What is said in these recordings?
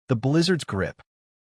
The blizzard's grip.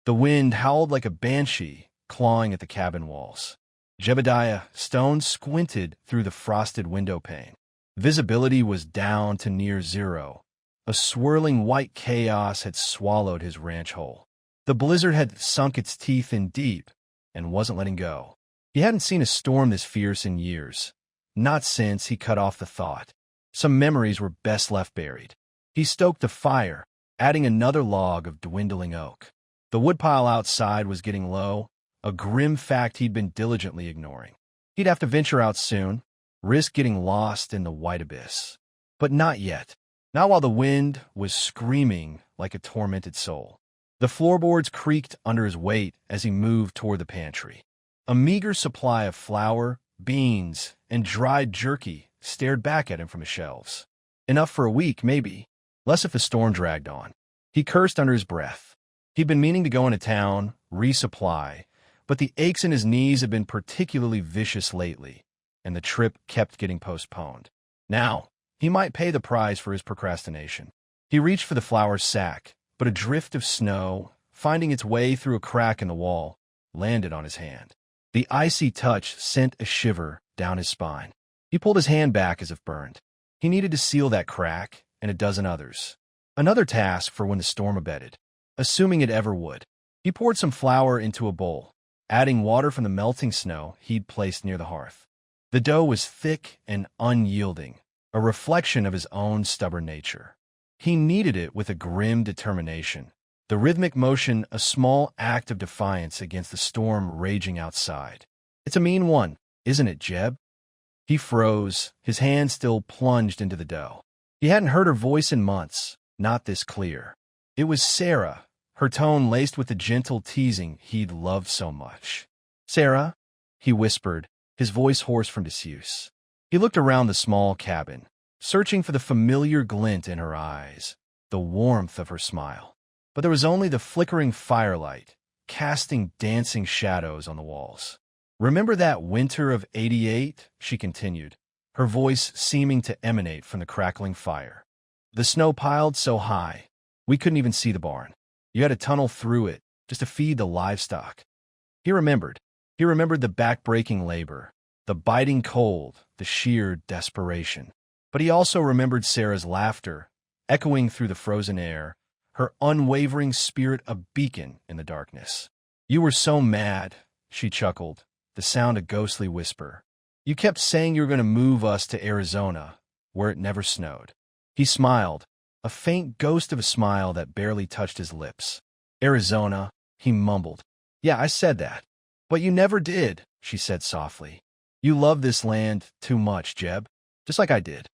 The wind howled like a banshee, clawing at the cabin walls. Jebediah Stone squinted through the frosted window pane. Visibility was down to near zero. A swirling white chaos had swallowed his ranch whole. The blizzard had sunk its teeth in deep and wasn't letting go. He hadn't seen a storm this fierce in years. Not since he cut off the thought. Some memories were best left buried. He stoked the fire, adding another log of dwindling oak. The woodpile outside was getting low, a grim fact he'd been diligently ignoring. He'd have to venture out soon, risk getting lost in the white abyss. But not yet. Not while the wind was screaming like a tormented soul. The floorboards creaked under his weight as he moved toward the pantry. A meager supply of flour, beans, and dried jerky stared back at him from the shelves. Enough for a week, maybe. Less if the storm dragged on. He cursed under his breath. He'd been meaning to go into town, resupply, but the aches in his knees had been particularly vicious lately, and the trip kept getting postponed. Now, he might pay the price for his procrastination. He reached for the flour sack, but a drift of snow, finding its way through a crack in the wall, landed on his hand. The icy touch sent a shiver down his spine. He pulled his hand back as if burned. He needed to seal that crack, and a dozen others. Another task for when the storm abated, assuming it ever would. He poured some flour into a bowl, adding water from the melting snow he'd placed near the hearth. The dough was thick and unyielding, a reflection of his own stubborn nature. He kneaded it with a grim determination, the rhythmic motion a small act of defiance against the storm raging outside. It's a mean one, isn't it, Jeb? He froze, his hand still plunged into the dough. He hadn't heard her voice in months, not this clear. It was Sarah, her tone laced with the gentle teasing he'd loved so much. "Sarah?" he whispered, his voice hoarse from disuse. He looked around the small cabin, searching for the familiar glint in her eyes, the warmth of her smile. But there was only the flickering firelight, casting dancing shadows on the walls. "Remember that winter of '88?" she continued, her voice seeming to emanate from the crackling fire. "The snow piled so high, we couldn't even see the barn. You had to tunnel through it just to feed the livestock." He remembered. He remembered the back-breaking labor, the biting cold, the sheer desperation. But he also remembered Sarah's laughter, echoing through the frozen air, her unwavering spirit a beacon in the darkness. "You were so mad," she chuckled, the sound a ghostly whisper. "You kept saying you were going to move us to Arizona, where it never snowed." He smiled, a faint ghost of a smile that barely touched his lips. "Arizona," he mumbled. "Yeah, I said that. But you never did," she said softly. "You love this land too much, Jeb, just like I did."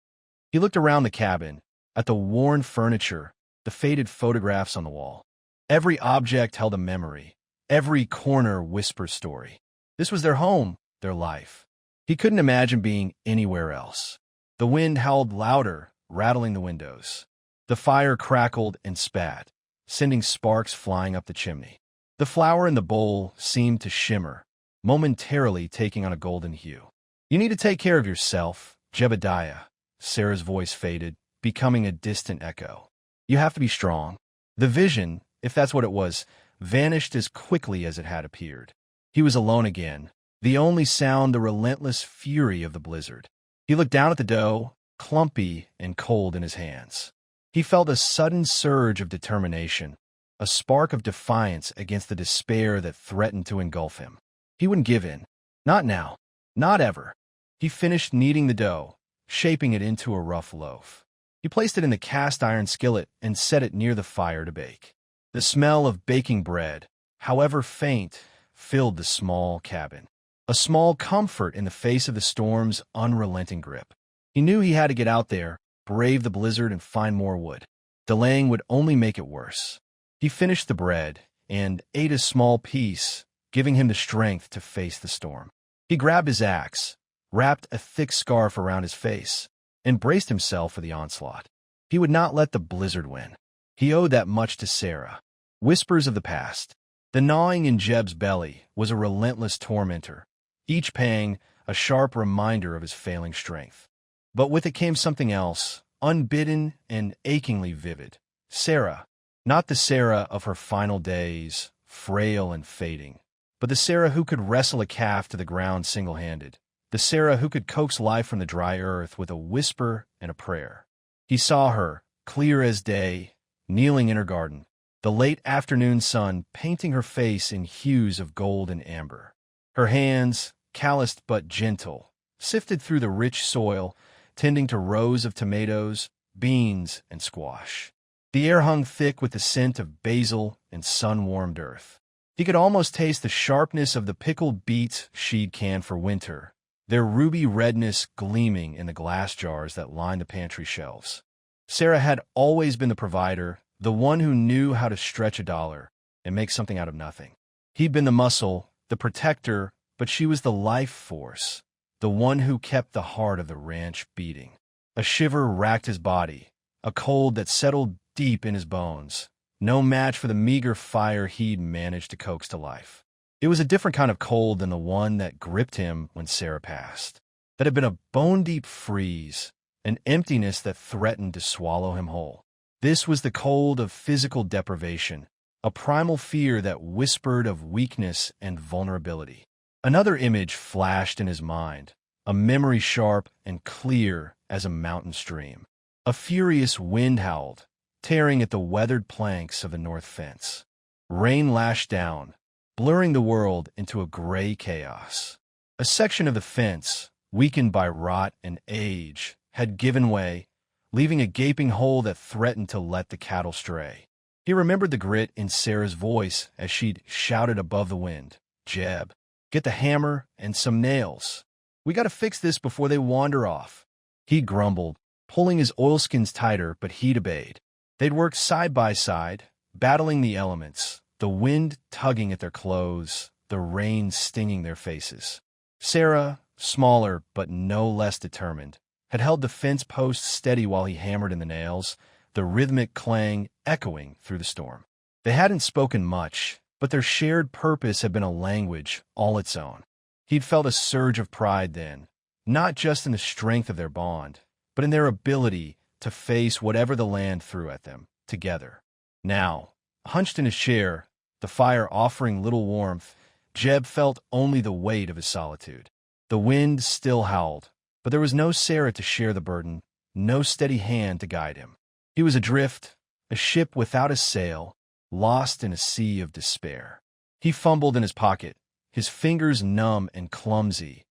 He looked around the cabin, at the worn furniture, the faded photographs on the wall. Every object held a memory. Every corner whispered story. This was their home, their life. He couldn't imagine being anywhere else. The wind howled louder, rattling the windows. The fire crackled and spat, sending sparks flying up the chimney. The flour in the bowl seemed to shimmer, momentarily taking on a golden hue. "You need to take care of yourself, Jebediah." Sarah's voice faded, becoming a distant echo. "You have to be strong." The vision, if that's what it was, vanished as quickly as it had appeared. He was alone again, the only sound the relentless fury of the blizzard. He looked down at the dough, clumpy and cold in his hands. He felt a sudden surge of determination, a spark of defiance against the despair that threatened to engulf him. He wouldn't give in. Not now. Not ever. He finished kneading the dough, shaping it into a rough loaf. He placed it in the cast-iron skillet and set it near the fire to bake. The smell of baking bread, however faint, filled the small cabin. A small comfort in the face of the storm's unrelenting grip. He knew he had to get out there, brave the blizzard, and find more wood. Delaying would only make it worse. He finished the bread and ate a small piece, giving him the strength to face the storm. He grabbed his axe, wrapped a thick scarf around his face, and braced himself for the onslaught. He would not let the blizzard win. He owed that much to Sarah. Whispers of the past. The gnawing in Jeb's belly was a relentless tormentor, each pang a sharp reminder of his failing strength. But with it came something else, unbidden and achingly vivid. Sarah, Not the Sarah of her final days, frail and fading, but the Sarah who could wrestle a calf to the ground single-handed, the Sarah who could coax life from the dry earth with a whisper and a prayer. He saw her, clear as day, kneeling in her garden, the late afternoon sun painting her face in hues of gold and amber. Her hands, calloused but gentle, sifted through the rich soil, tending to rows of tomatoes, beans, and squash. The air hung thick with the scent of basil and sun-warmed earth. He could almost taste the sharpness of the pickled beets she'd canned for winter, their ruby redness gleaming in the glass jars that lined the pantry shelves. Sarah had always been the provider, the one who knew how to stretch a dollar and make something out of nothing. He'd been the muscle, the protector, but she was the life force, the one who kept the heart of the ranch beating. A shiver racked his body, a cold that settled deep in his bones, no match for the meager fire he'd managed to coax to life. It was a different kind of cold than the one that gripped him when Sarah passed. That had been a bone-deep freeze, an emptiness that threatened to swallow him whole. This was the cold of physical deprivation, a primal fear that whispered of weakness and vulnerability. Another image flashed in his mind, a memory sharp and clear as a mountain stream. A furious wind howled, tearing at the weathered planks of the north fence. Rain lashed down, blurring the world into a gray chaos. A section of the fence, weakened by rot and age, had given way, leaving a gaping hole that threatened to let the cattle stray. He remembered the grit in Sarah's voice as she'd shouted above the wind, "Jeb, get the hammer and some nails. We gotta fix this before they wander off." He grumbled, pulling his oilskins tighter, but he'd obeyed. They'd worked side by side, battling the elements, the wind tugging at their clothes, the rain stinging their faces. Sarah, smaller but no less determined, had held the fence post steady while he hammered in the nails, the rhythmic clang echoing through the storm. They hadn't spoken much, but their shared purpose had been a language all its own. He'd felt a surge of pride then, not just in the strength of their bond, but in their ability to face whatever the land threw at them, together. Now, hunched in his chair, the fire offering little warmth, Jeb felt only the weight of his solitude. The wind still howled, but there was no Sarah to share the burden, no steady hand to guide him. He was adrift, a ship without a sail, lost in a sea of despair. He fumbled in his pocket, his fingers numb and clumsy,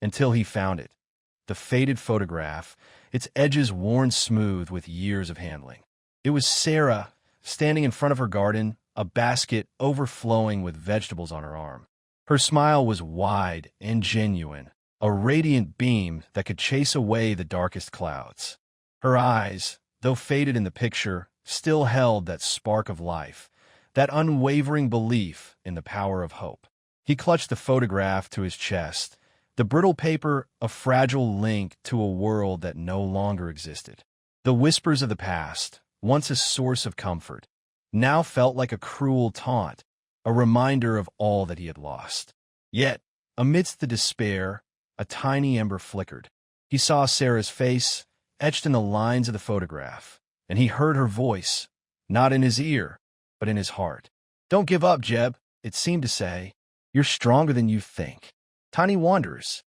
until he found it. The faded photograph, its edges worn smooth with years of handling. It was Sarah, standing in front of her garden, a basket overflowing with vegetables on her arm. Her smile was wide and genuine, a radiant beam that could chase away the darkest clouds. Her eyes, though faded in the picture, still held that spark of life, that unwavering belief in the power of hope. He clutched the photograph to his chest, the brittle paper a fragile link to a world that no longer existed. The whispers of the past, once a source of comfort, now felt like a cruel taunt, a reminder of all that he had lost. Yet, amidst the despair, a tiny ember flickered. He saw Sarah's face, etched in the lines of the photograph, and he heard her voice, not in his ear, but in his heart. "Don't give up, Jeb," it seemed to say. "You're stronger than you think." Tiny wanderers.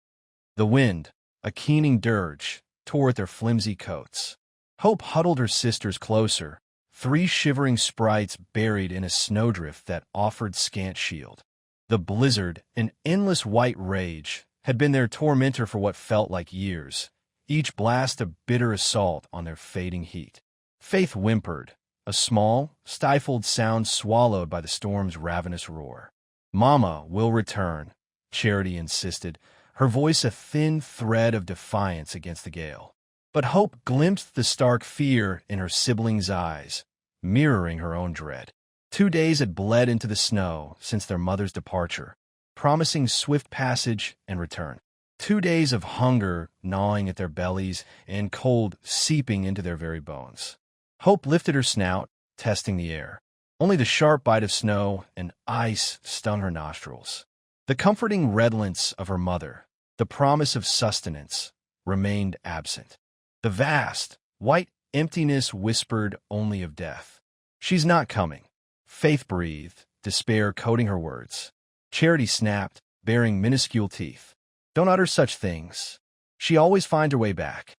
The wind, a keening dirge, tore at their flimsy coats. Hope huddled her sisters closer, three shivering sprites buried in a snowdrift that offered scant shield. The blizzard, an endless white rage, had been their tormentor for what felt like years, each blast a bitter assault on their fading heat. Faith whimpered, a small, stifled sound swallowed by the storm's ravenous roar. "Mama will return," Charity insisted, her voice a thin thread of defiance against the gale. But Hope glimpsed the stark fear in her siblings' eyes, mirroring her own dread. 2 days had bled into the snow since their mother's departure, promising swift passage and return. 2 days of hunger gnawing at their bellies and cold seeping into their very bones. Hope lifted her snout, testing the air. Only the sharp bite of snow and ice stung her nostrils. The comforting redolence of her mother, the promise of sustenance, remained absent. The vast, white emptiness whispered only of death. She's not coming. Faith breathed, despair coating her words. Charity snapped, baring minuscule teeth. Don't utter such things. She always finds her way back.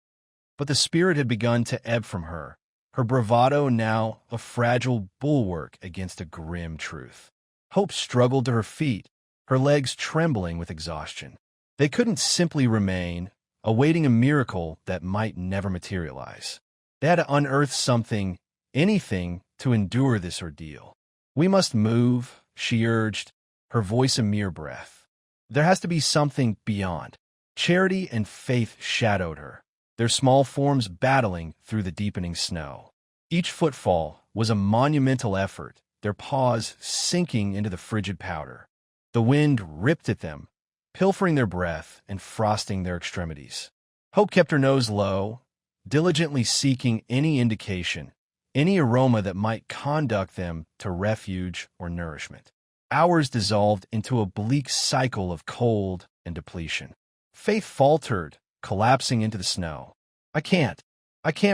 But the spirit had begun to ebb from her, her bravado now a fragile bulwark against a grim truth. Hope struggled to her feet, her legs trembling with exhaustion. They couldn't simply remain, awaiting a miracle that might never materialize. They had to unearth something, anything, to endure this ordeal. We must move, she urged, her voice a mere breath. There has to be something beyond. Charity and faith shadowed her, their small forms battling through the deepening snow. Each footfall was a monumental effort, their paws sinking into the frigid powder. The wind ripped at them, pilfering their breath and frosting their extremities. Hope kept her nose low, diligently seeking any indication, any aroma that might conduct them to refuge or nourishment. Hours dissolved into a bleak cycle of cold and depletion. Faith faltered, collapsing into the snow. I can't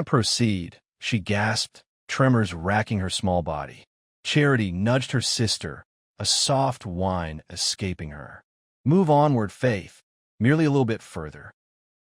proceed, she gasped, tremors racking her small body. Charity nudged her sister, a soft whine escaping her. Move onward, Faith, merely a little bit further.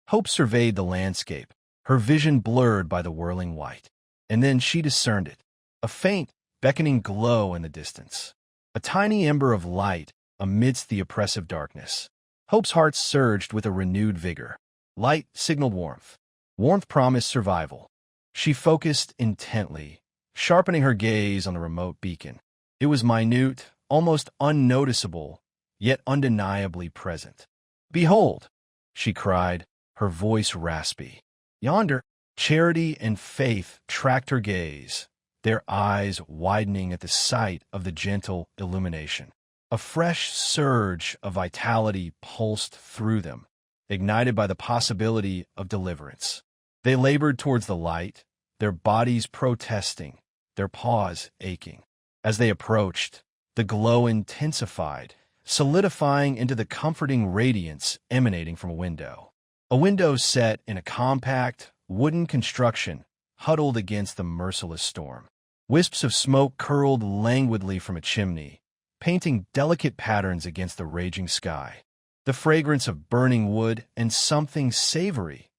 Hope surveyed the landscape, her vision blurred by the whirling white. And then she discerned it, a faint, beckoning glow in the distance. A tiny ember of light amidst the oppressive darkness. Hope's heart surged with a renewed vigor. Light signaled warmth. Warmth promised survival. She focused intently, sharpening her gaze on the remote beacon. It was minute, almost unnoticeable, yet undeniably present. Behold, she cried, her voice raspy. Yonder, Charity and Faith tracked her gaze, their eyes widening at the sight of the gentle illumination. A fresh surge of vitality pulsed through them, ignited by the possibility of deliverance. They labored towards the light, their bodies protesting, their paws aching. As they approached, the glow intensified, solidifying into the comforting radiance emanating from a window. A window set in a compact, wooden construction, huddled against the merciless storm. Wisps of smoke curled languidly from a chimney, painting delicate patterns against the raging sky. The fragrance of burning wood and something savory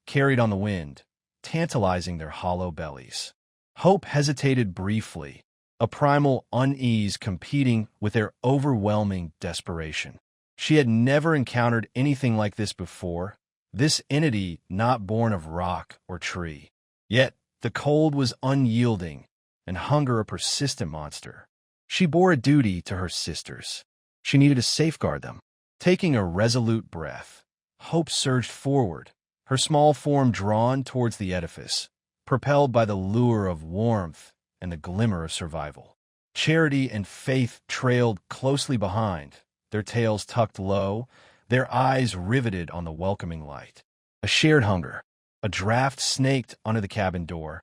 carried on the wind, tantalizing their hollow bellies. Hope hesitated briefly, a primal unease competing with their overwhelming desperation. She had never encountered anything like this before, this entity not born of rock or tree. Yet the cold was unyielding, and hunger a persistent monster. She bore a duty to her sisters. She needed to safeguard them. Taking a resolute breath, Hope surged forward, her small form drawn towards the edifice, propelled by the lure of warmth and the glimmer of survival. Charity and Faith trailed closely behind, their tails tucked low, their eyes riveted on the welcoming light. A shared hunger. A draft snaked under the cabin door,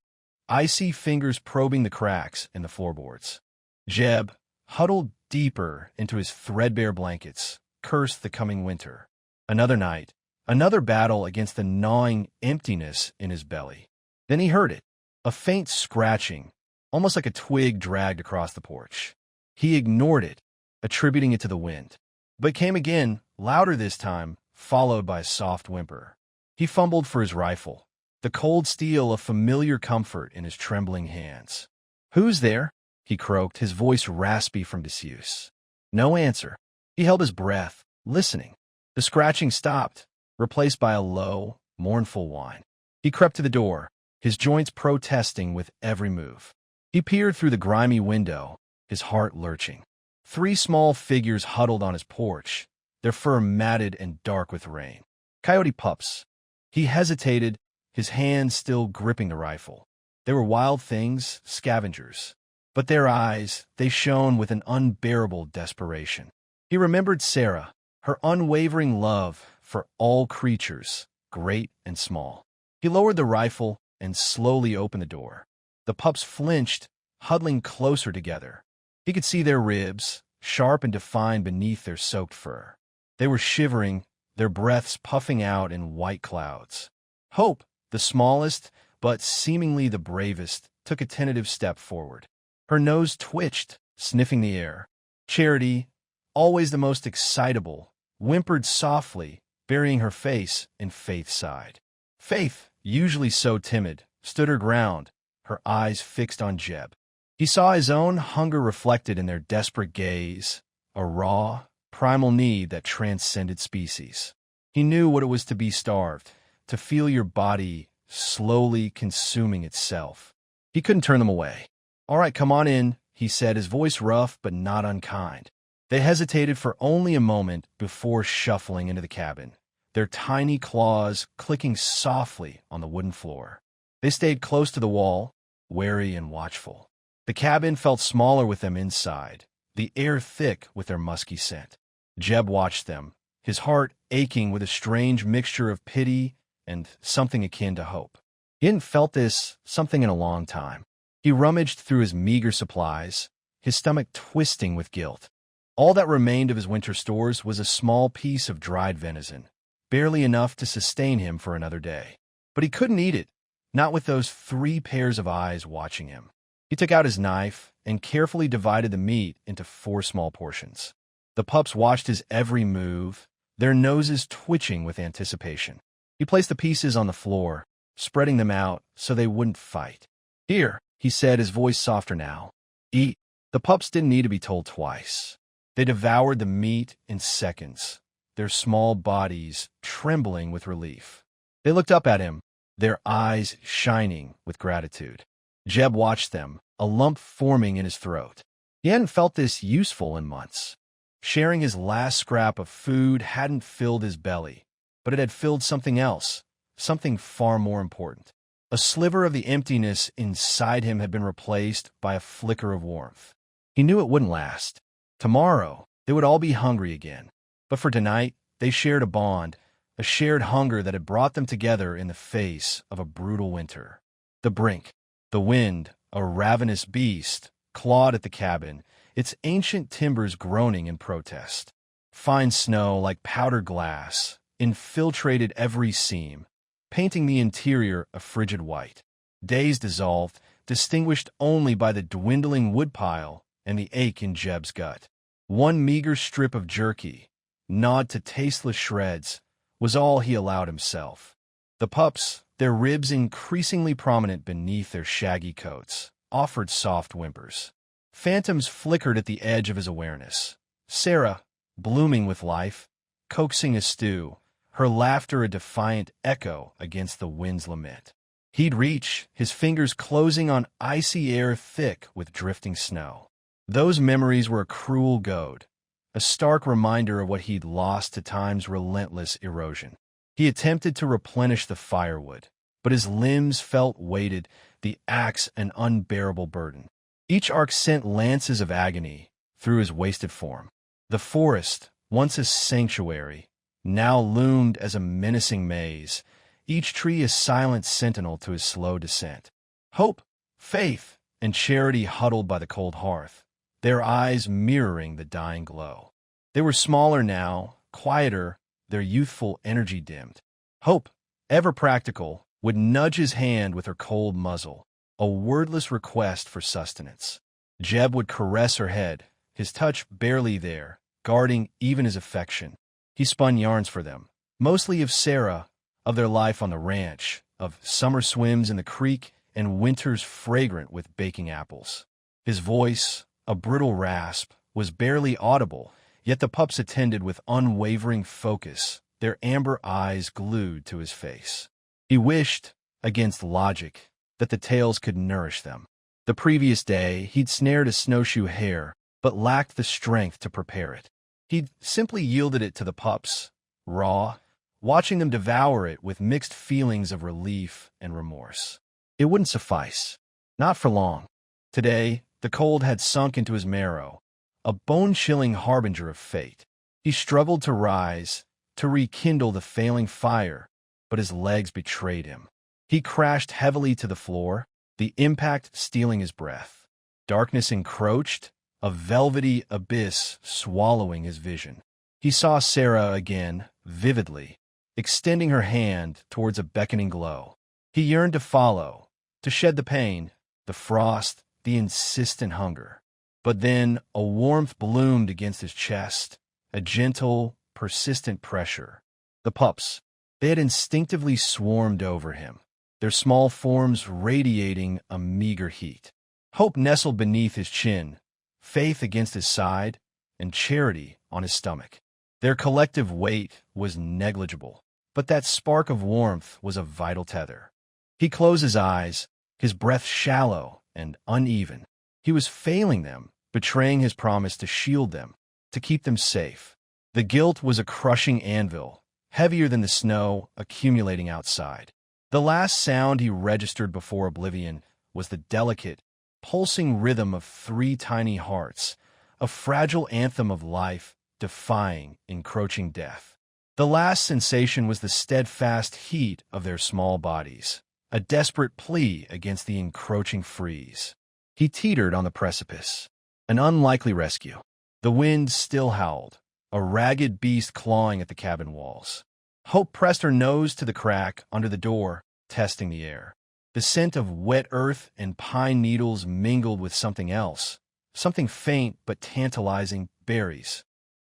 icy fingers probing the cracks in the floorboards. Jeb, huddled deeper into his threadbare blankets, cursed the coming winter. Another night, another battle against the gnawing emptiness in his belly. Then he heard it, a faint scratching, almost like a twig dragged across the porch. He ignored it, attributing it to the wind. But it came again, louder this time, followed by a soft whimper. He fumbled for his rifle, the cold steel of familiar comfort in his trembling hands. "Who's there?" he croaked, his voice raspy from disuse. No answer. He held his breath, listening. The scratching stopped, replaced by a low, mournful whine. He crept to the door, his joints protesting with every move. He peered through the grimy window, his heart lurching. 3 small figures huddled on his porch, their fur matted and dark with rain. Coyote pups. He hesitated, his hands still gripping the rifle. They were wild things, scavengers. But their eyes, they shone with an unbearable desperation. He remembered Sarah, her unwavering love for all creatures, great and small. He lowered the rifle and slowly opened the door. The pups flinched, huddling closer together. He could see their ribs, sharp and defined beneath their soaked fur. They were shivering, their breaths puffing out in white clouds. Hope, the smallest, but seemingly the bravest, took a tentative step forward. Her nose twitched, sniffing the air. Charity, always the most excitable, whimpered softly, burying her face in Faith's side. Faith, usually so timid, stood her ground, her eyes fixed on Jeb. He saw his own hunger reflected in their desperate gaze, a raw, primal need that transcended species. He knew what it was to be starved, to feel your body slowly consuming itself. He couldn't turn them away. "All right, come on in," he said, his voice rough but not unkind. They hesitated for only a moment before shuffling into the cabin, their tiny claws clicking softly on the wooden floor. They stayed close to the wall, wary and watchful. The cabin felt smaller with them inside, the air thick with their musky scent. Jeb watched them, his heart aching with a strange mixture of pity and something akin to hope. He hadn't felt this something in a long time. He rummaged through his meager supplies, his stomach twisting with guilt. All that remained of his winter stores was a small piece of dried venison, barely enough to sustain him for another day. But he couldn't eat it, not with those 3 pairs of eyes watching him. He took out his knife and carefully divided the meat into 4 small portions. The pups watched his every move, their noses twitching with anticipation. He placed the pieces on the floor, spreading them out so they wouldn't fight. "Here," he said, his voice softer now. "Eat." The pups didn't need to be told twice. They devoured the meat in seconds, their small bodies trembling with relief. They looked up at him, their eyes shining with gratitude. Jeb watched them, a lump forming in his throat. He hadn't felt this useful in months. Sharing his last scrap of food hadn't filled his belly, but it had filled something else, something far more important. A sliver of the emptiness inside him had been replaced by a flicker of warmth. He knew it wouldn't last. Tomorrow, they would all be hungry again. But for tonight, they shared a bond, a shared hunger that had brought them together in the face of a brutal winter. The brink, the wind, a ravenous beast, clawed at the cabin, its ancient timbers groaning in protest. Fine snow, like powdered glass, infiltrated every seam, painting the interior a frigid white. Days dissolved, distinguished only by the dwindling woodpile and the ache in Jeb's gut. One meager strip of jerky, gnawed to tasteless shreds, was all he allowed himself. The pups, their ribs increasingly prominent beneath their shaggy coats, offered soft whimpers. Phantoms flickered at the edge of his awareness. Sarah, blooming with life, coaxing a stew, her laughter a defiant echo against the wind's lament. He'd reach, his fingers closing on icy air thick with drifting snow. Those memories were a cruel goad, a stark reminder of what he'd lost to time's relentless erosion. He attempted to replenish the firewood, but his limbs felt weighted, the axe an unbearable burden. Each arc sent lances of agony through his wasted form. The forest, once a sanctuary, now loomed as a menacing maze, each tree a silent sentinel to his slow descent. Hope, faith, and charity huddled by the cold hearth, their eyes mirroring the dying glow. They were smaller now, quieter, their youthful energy dimmed. Hope, ever practical, would nudge his hand with her cold muzzle, a wordless request for sustenance. Jeb would caress her head, his touch barely there, guarding even his affection. He spun yarns for them, mostly of Sarah, of their life on the ranch, of summer swims in the creek and winters fragrant with baking apples. His voice, a brittle rasp, was barely audible, yet the pups attended with unwavering focus, their amber eyes glued to his face. He wished, against logic, that the tales could nourish them. The previous day, he'd snared a snowshoe hare, but lacked the strength to prepare it. He'd simply yielded it to the pups, raw, watching them devour it with mixed feelings of relief and remorse. It wouldn't suffice. Not for long. Today, the cold had sunk into his marrow, a bone-chilling harbinger of fate. He struggled to rise, to rekindle the failing fire, but his legs betrayed him. He crashed heavily to the floor, the impact stealing his breath. Darkness encroached, a velvety abyss swallowing his vision. He saw Sarah again, vividly, extending her hand towards a beckoning glow. He yearned to follow, to shed the pain, the frost, the insistent hunger. But then a warmth bloomed against his chest, a gentle, persistent pressure. The pups, they had instinctively swarmed over him, their small forms radiating a meager heat. Hope nestled beneath his chin, Faith against his side, and Charity on his stomach. Their collective weight was negligible, but that spark of warmth was a vital tether. He closed his eyes, his breath shallow and uneven. He was failing them, betraying his promise to shield them, to keep them safe. The guilt was a crushing anvil, heavier than the snow accumulating outside. The last sound he registered before oblivion was the delicate, pulsing rhythm of 3 tiny hearts, a fragile anthem of life defying encroaching death. The last sensation was the steadfast heat of their small bodies, a desperate plea against the encroaching freeze. He teetered on the precipice, an unlikely rescue. The wind still howled, a ragged beast clawing at the cabin walls. Hope pressed her nose to the crack under the door, testing the air. The scent of wet earth and pine needles mingled with something else, something faint but tantalizing: berries.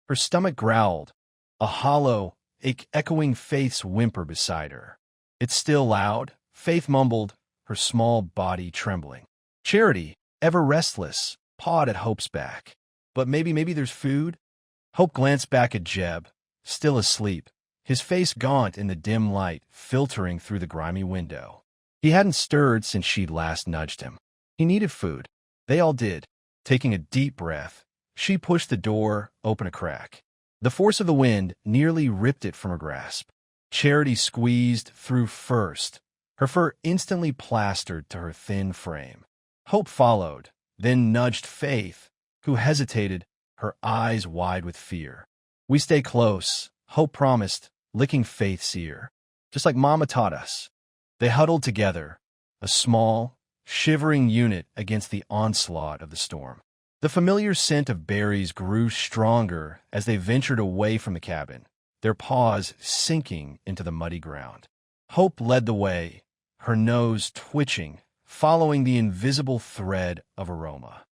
Her stomach growled, a hollow, echoing Faith's whimper beside her. "It's still loud," Faith mumbled, her small body trembling. Charity, ever restless, pawed at Hope's back. "But maybe there's food?" Hope glanced back at Jeb, still asleep, his face gaunt in the dim light filtering through the grimy window. He hadn't stirred since she'd last nudged him. He needed food. They all did. Taking a deep breath, she pushed the door open a crack. The force of the wind nearly ripped it from her grasp. Charity squeezed through first, her fur instantly plastered to her thin frame. Hope followed, then nudged Faith, who hesitated, her eyes wide with fear. "We stay close," Hope promised, licking Faith's ear. "Just like Mama taught us." They huddled together, a small, shivering unit against the onslaught of the storm. The familiar scent of berries grew stronger as they ventured away from the cabin, their paws sinking into the muddy ground. Hope led the way, her nose twitching, following the invisible thread of aroma.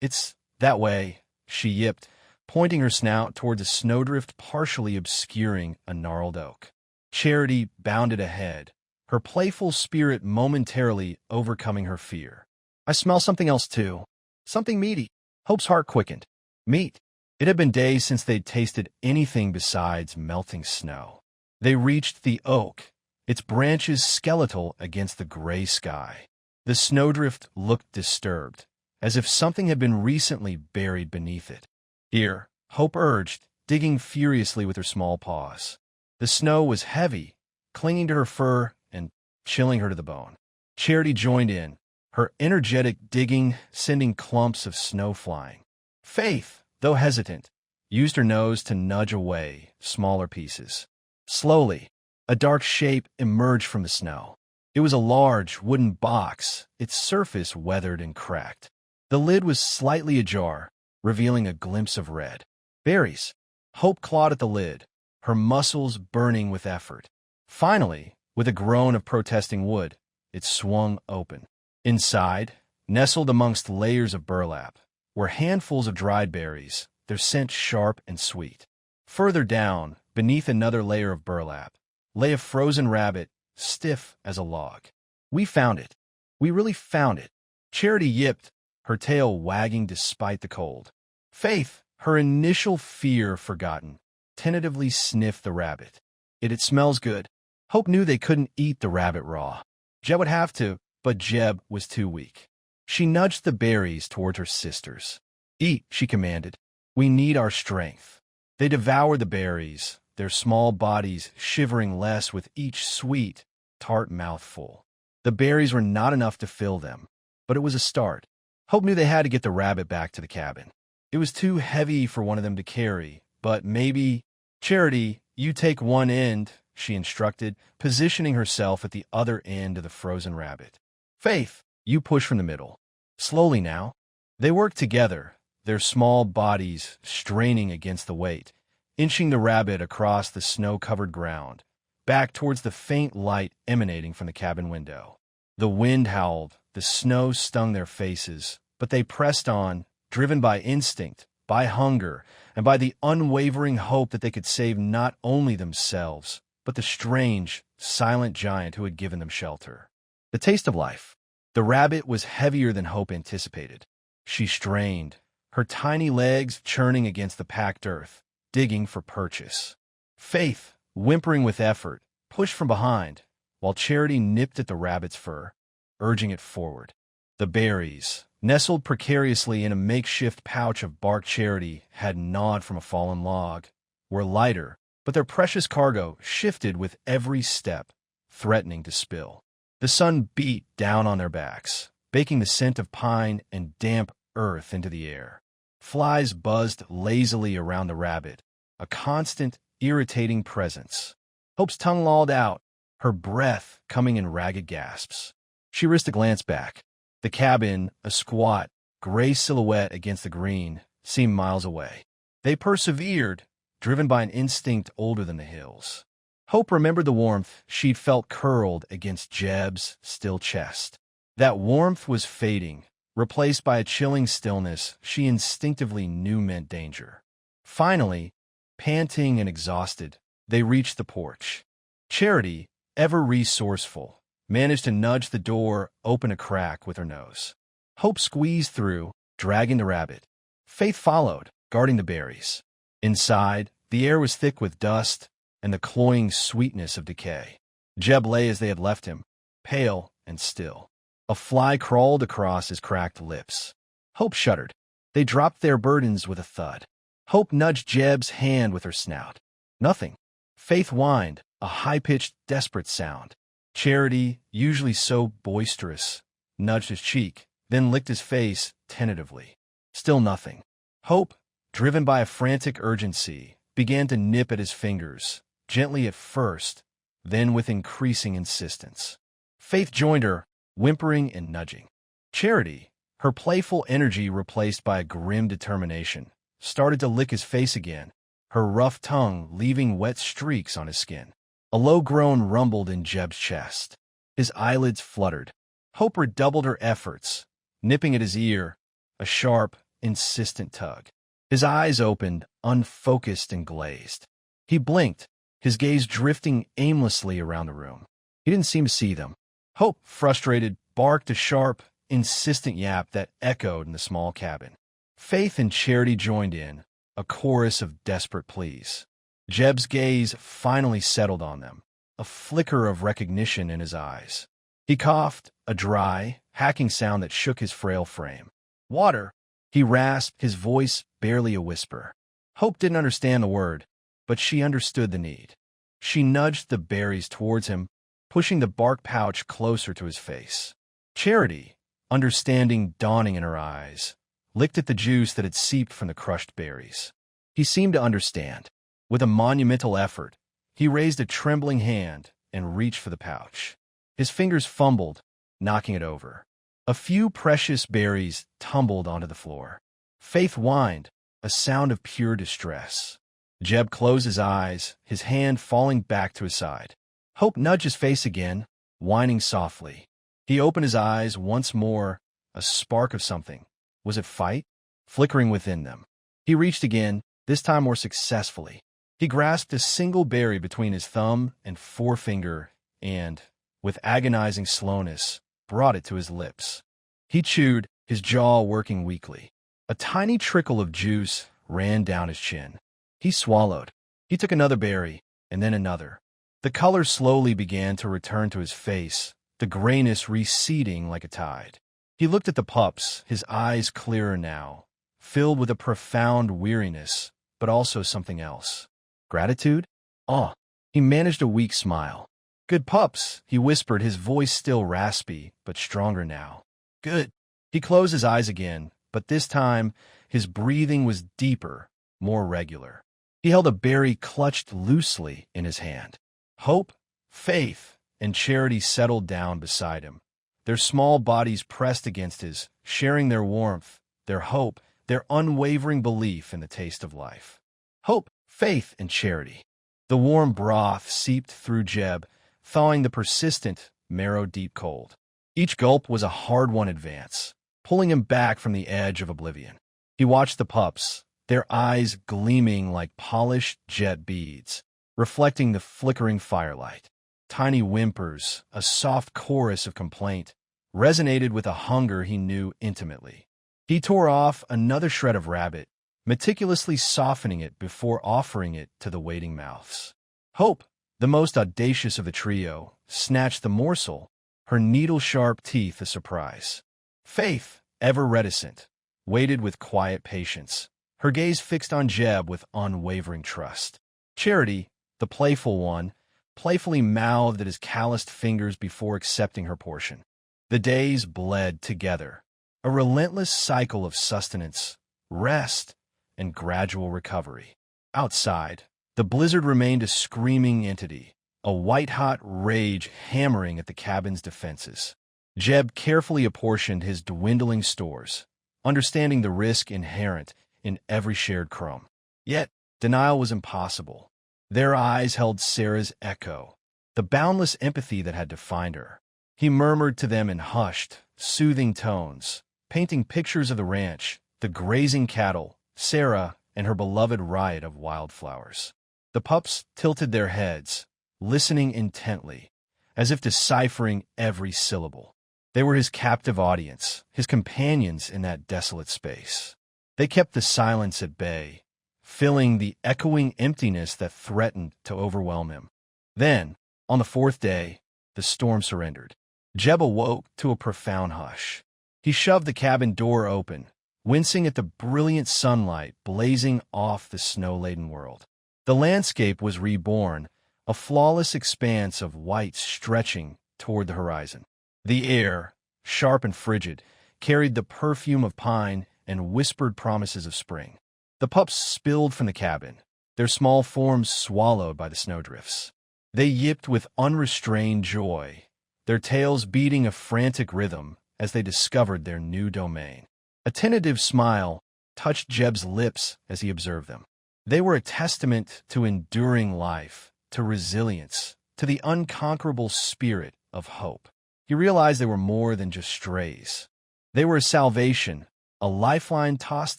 "It's that way," she yipped, pointing her snout toward the snowdrift partially obscuring a gnarled oak. Charity bounded ahead, her playful spirit momentarily overcoming her fear. "I smell something else too. Something meaty." Hope's heart quickened. Meat. It had been days since they'd tasted anything besides melting snow. They reached the oak, its branches skeletal against the gray sky. The snowdrift looked disturbed, as if something had been recently buried beneath it. "Here," Hope urged, digging furiously with her small paws. The snow was heavy, clinging to her fur and chilling her to the bone. Charity joined in, her energetic digging sending clumps of snow flying. Faith, though hesitant, used her nose to nudge away smaller pieces. Slowly, a dark shape emerged from the snow. It was a large wooden box, its surface weathered and cracked. The lid was slightly ajar, revealing a glimpse of red. Berries. Hope clawed at the lid, her muscles burning with effort. Finally, with a groan of protesting wood, it swung open. Inside, nestled amongst layers of burlap, were handfuls of dried berries, their scent sharp and sweet. Further down, beneath another layer of burlap, lay a frozen rabbit, stiff as a log. "We found it. We really found it." Charity yipped, her tail wagging despite the cold. Faith, her initial fear forgotten, tentatively sniffed the rabbit. It smells good." Hope knew they couldn't eat the rabbit raw. Jeb would have to, but Jeb was too weak. She nudged the berries toward her sisters. "Eat," she commanded. "We need our strength." They devoured the berries, their small bodies shivering less with each sweet, tart mouthful. The berries were not enough to fill them, but it was a start. Hope knew they had to get the rabbit back to the cabin. It was too heavy for one of them to carry, but maybe— "Charity, you take one end," she instructed, positioning herself at the other end of the frozen rabbit. "Faith, you push from the middle. Slowly now." They worked together, their small bodies straining against the weight, inching the rabbit across the snow-covered ground, back towards the faint light emanating from the cabin window. The wind howled, the snow stung their faces, but they pressed on, driven by instinct, by hunger, and by the unwavering hope that they could save not only themselves, but the strange, silent giant who had given them shelter. The taste of life. The rabbit was heavier than Hope anticipated. She strained, her tiny legs churning against the packed earth, digging for purchase. Faith, whimpering with effort, pushed from behind, while Charity nipped at the rabbit's fur, urging it forward. The berries, nestled precariously in a makeshift pouch of bark Charity had gnawed from a fallen log, were lighter, but their precious cargo shifted with every step, threatening to spill. The sun beat down on their backs, baking the scent of pine and damp earth into the air. Flies buzzed lazily around the rabbit, a constant, irritating presence. Hope's tongue lolled out, her breath coming in ragged gasps. She risked a glance back. The cabin, a squat, gray silhouette against the green, seemed miles away. They persevered, driven by an instinct older than the hills. Hope remembered the warmth she'd felt curled against Jeb's still chest. That warmth was fading, replaced by a chilling stillness she instinctively knew meant danger. Finally, panting and exhausted, they reached the porch. Charity, ever resourceful, managed to nudge the door open a crack with her nose. Hope squeezed through, dragging the rabbit. Faith followed, guarding the berries. Inside, the air was thick with dust and the cloying sweetness of decay. Jeb lay as they had left him, pale and still. A fly crawled across his cracked lips. Hope shuddered. They dropped their burdens with a thud. Hope nudged Jeb's hand with her snout. Nothing. Faith whined, a high-pitched, desperate sound. Charity, usually so boisterous, nudged his cheek, then licked his face tentatively. Still nothing. Hope, driven by a frantic urgency, began to nip at his fingers, gently at first, then with increasing insistence. Faith joined her, whimpering and nudging. Charity, her playful energy replaced by a grim determination, started to lick his face again, her rough tongue leaving wet streaks on his skin. A low groan rumbled in Jeb's chest. His eyelids fluttered. Hope redoubled her efforts, nipping at his ear, a sharp, insistent tug. His eyes opened, unfocused and glazed. He blinked, his gaze drifting aimlessly around the room. He didn't seem to see them. Hope, frustrated, barked a sharp, insistent yap that echoed in the small cabin. Faith and Charity joined in, a chorus of desperate pleas. Jeb's gaze finally settled on them, a flicker of recognition in his eyes. He coughed, a dry, hacking sound that shook his frail frame. "Water," he rasped, his voice barely a whisper. Hope didn't understand the word, but she understood the need. She nudged the berries towards him, pushing the bark pouch closer to his face. Charity, understanding dawning in her eyes, licked at the juice that had seeped from the crushed berries. He seemed to understand. With a monumental effort, he raised a trembling hand and reached for the pouch. His fingers fumbled, knocking it over. A few precious berries tumbled onto the floor. Faith whined, a sound of pure distress. Jeb closed his eyes, his hand falling back to his side. Hope nudged his face again, whining softly. He opened his eyes once more, a spark of something. Was it fight? Flickering within them. He reached again, this time more successfully. He grasped a single berry between his thumb and forefinger and, with agonizing slowness, brought it to his lips. He chewed, his jaw working weakly. A tiny trickle of juice ran down his chin. He swallowed. He took another berry, and then another. The color slowly began to return to his face, the grayness receding like a tide. He looked at the pups, his eyes clearer now, filled with a profound weariness, but also something else. Gratitude? Awe. He managed a weak smile. "Good pups," he whispered, his voice still raspy, but stronger now. "Good." He closed his eyes again, but this time his breathing was deeper, more regular. He held a berry clutched loosely in his hand. Hope, Faith, and Charity settled down beside him, their small bodies pressed against his, sharing their warmth, their hope, their unwavering belief in the taste of life. Hope, Faith, and Charity. The warm broth seeped through Jeb, thawing the persistent, marrow-deep cold. Each gulp was a hard-won advance, pulling him back from the edge of oblivion. He watched the pups, their eyes gleaming like polished jet beads, reflecting the flickering firelight. Tiny whimpers, a soft chorus of complaint, resonated with a hunger he knew intimately. He tore off another shred of rabbit, meticulously softening it before offering it to the waiting mouths. Hope, the most audacious of the trio, snatched the morsel, her needle-sharp teeth a surprise. Faith, ever reticent, waited with quiet patience, her gaze fixed on Jeb with unwavering trust. Charity, the playful one, playfully mouthed at his calloused fingers before accepting her portion. The days bled together, a relentless cycle of sustenance, rest, and gradual recovery. Outside, the blizzard remained a screaming entity, a white-hot rage hammering at the cabin's defenses. Jeb carefully apportioned his dwindling stores, understanding the risk inherent in every shared crumb. Yet, denial was impossible. Their eyes held Sarah's echo, the boundless empathy that had defined her. He murmured to them in hushed, soothing tones, painting pictures of the ranch, the grazing cattle, Sarah, and her beloved riot of wildflowers. The pups tilted their heads, listening intently, as if deciphering every syllable. They were his captive audience, his companions in that desolate space. They kept the silence at bay, filling the echoing emptiness that threatened to overwhelm him. Then, on the fourth day, the storm surrendered. Jeb awoke to a profound hush. He shoved the cabin door open, wincing at the brilliant sunlight blazing off the snow-laden world. The landscape was reborn, a flawless expanse of white stretching toward the horizon. The air, sharp and frigid, carried the perfume of pine and whispered promises of spring. The pups spilled from the cabin, their small forms swallowed by the snowdrifts. They yipped with unrestrained joy, their tails beating a frantic rhythm as they discovered their new domain. A tentative smile touched Jeb's lips as he observed them. They were a testament to enduring life, to resilience, to the unconquerable spirit of hope. He realized they were more than just strays. They were a salvation, a lifeline tossed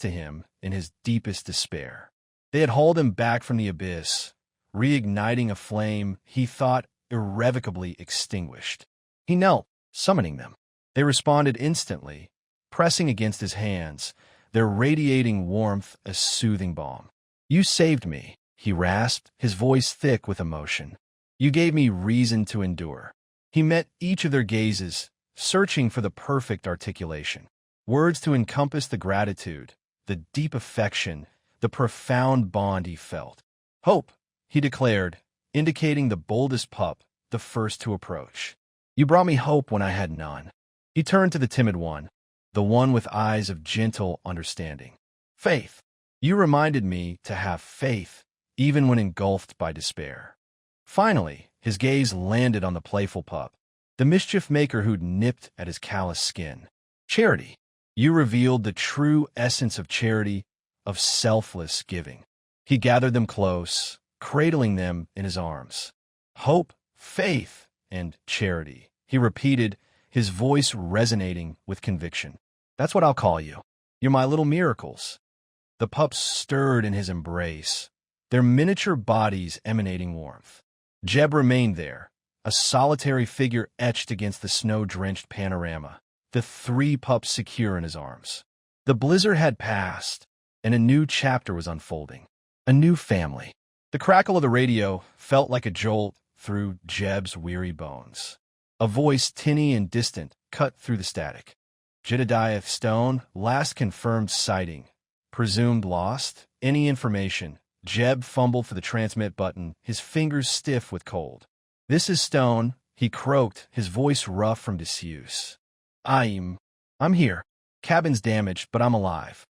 to him in his deepest despair. They had hauled him back from the abyss, reigniting a flame he thought irrevocably extinguished. He knelt, summoning them. They responded instantly, pressing against his hands, their radiating warmth a soothing balm. "You saved me," he rasped, his voice thick with emotion. "You gave me reason to endure." He met each of their gazes, searching for the perfect articulation, words to encompass the gratitude, the deep affection, the profound bond he felt. "Hope," he declared, indicating the boldest pup, the first to approach. "You brought me hope when I had none." He turned to the timid one, the one with eyes of gentle understanding. "Faith, you reminded me to have faith, even when engulfed by despair." Finally, his gaze landed on the playful pup, the mischief maker who'd nipped at his calloused skin. "Charity, you revealed the true essence of charity, of selfless giving." He gathered them close, cradling them in his arms. "Hope, faith, and charity," he repeated, his voice resonating with conviction. "That's what I'll call you. You're my little miracles." The pups stirred in his embrace, their miniature bodies emanating warmth. Jeb remained there, a solitary figure etched against the snow-drenched panorama, the three pups secure in his arms. The blizzard had passed, and a new chapter was unfolding. A new family. The crackle of the radio felt like a jolt through Jeb's weary bones. A voice tinny and distant cut through the static. "Jedediah Stone, last confirmed sighting. Presumed lost. Any information?" Jeb fumbled for the transmit button, his fingers stiff with cold. "This is Stone," he croaked, his voice rough from disuse. I'm here. Cabin's damaged, but I'm alive."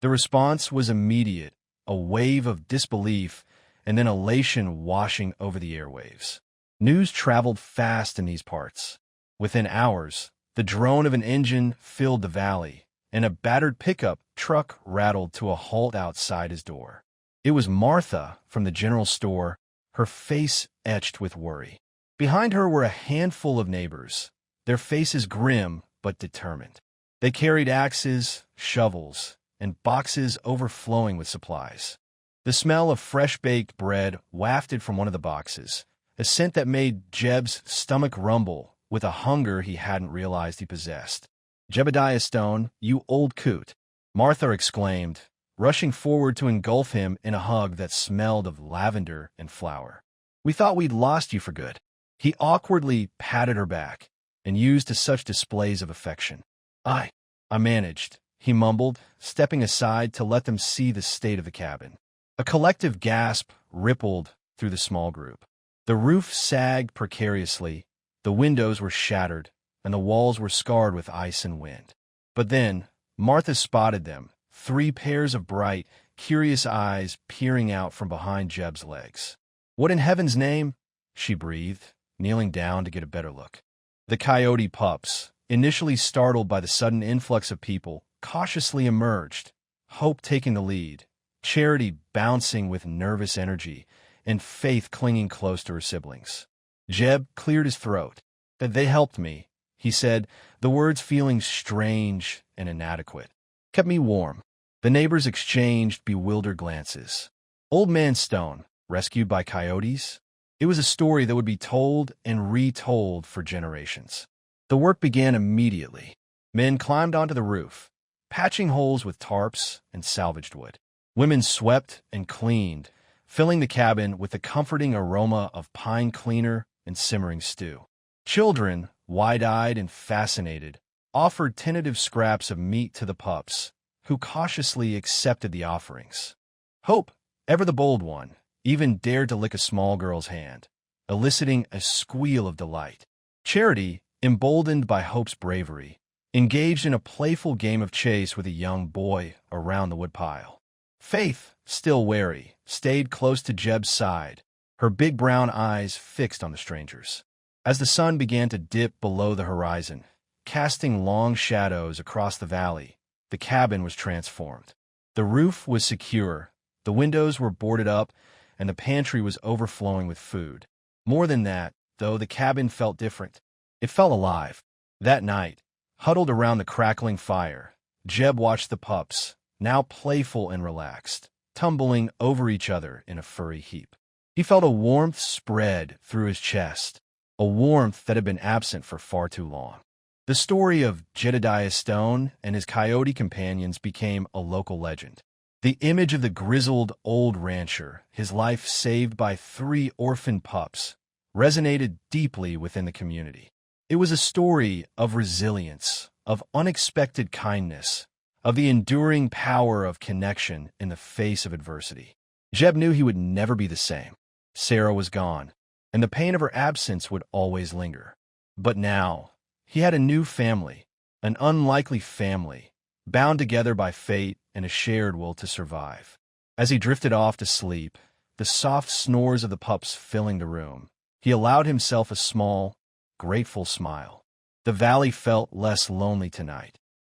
The response was immediate, a wave of disbelief and then elation washing over the airwaves. News traveled fast in these parts. Within hours, the drone of an engine filled the valley, and a battered pickup truck rattled to a halt outside his door. It was Martha from the general store, her face etched with worry. Behind her were a handful of neighbors, their faces grim but determined. They carried axes, shovels, and boxes overflowing with supplies. The smell of fresh-baked bread wafted from one of the boxes, a scent that made Jeb's stomach rumble with a hunger he hadn't realized he possessed. "Jebediah Stone, you old coot!" Martha exclaimed, rushing forward to engulf him in a hug that smelled of lavender and flour. "We thought we'd lost you for good." He awkwardly patted her back and used to such displays of affection. I managed," he mumbled, stepping aside to let them see the state of the cabin. A collective gasp rippled through the small group. The roof sagged precariously, the windows were shattered, and the walls were scarred with ice and wind. But then Martha spotted them, 3 pairs of bright, curious eyes peering out from behind Jeb's legs. "What in heaven's name?" she breathed, kneeling down to get a better look. The coyote pups, initially startled by the sudden influx of people, cautiously emerged, Hope taking the lead, Charity bouncing with nervous energy, and Faith clinging close to her siblings. Jeb cleared his throat. "That they helped me," he said, the words feeling strange and inadequate. "Kept me warm." The neighbors exchanged bewildered glances. Old Man Stone, rescued by coyotes? It was a story that would be told and retold for generations. The work began immediately. Men climbed onto the roof, patching holes with tarps and salvaged wood. Women swept and cleaned, filling the cabin with the comforting aroma of pine cleaner and simmering stew. Children, wide-eyed and fascinated, offered tentative scraps of meat to the pups, who cautiously accepted the offerings. Hope, ever the bold one, even dared to lick a small girl's hand, eliciting a squeal of delight. Charity, emboldened by Hope's bravery, engaged in a playful game of chase with a young boy around the woodpile. Faith, still wary, stayed close to Jeb's side, her big brown eyes fixed on the strangers. As the sun began to dip below the horizon, casting long shadows across the valley, the cabin was transformed. The roof was secure, the windows were boarded up, and the pantry was overflowing with food. More than that, though, the cabin felt different. It felt alive. That night, huddled around the crackling fire, Jeb watched the pups, now playful and relaxed, tumbling over each other in a furry heap. He felt a warmth spread through his chest, a warmth that had been absent for far too long. The story of Jebediah Stone and his coyote companions became a local legend. The image of the grizzled old rancher, his life saved by 3 orphan pups, resonated deeply within the community. It was a story of resilience, of unexpected kindness, of the enduring power of connection in the face of adversity. Jeb knew he would never be the same. Sarah was gone, and the pain of her absence would always linger. But now, he had a new family, an unlikely family, bound together by fate and a shared will to survive. As he drifted off to sleep, the soft snores of the pups filling the room, he allowed himself a small, grateful smile. The valley felt less lonely tonight.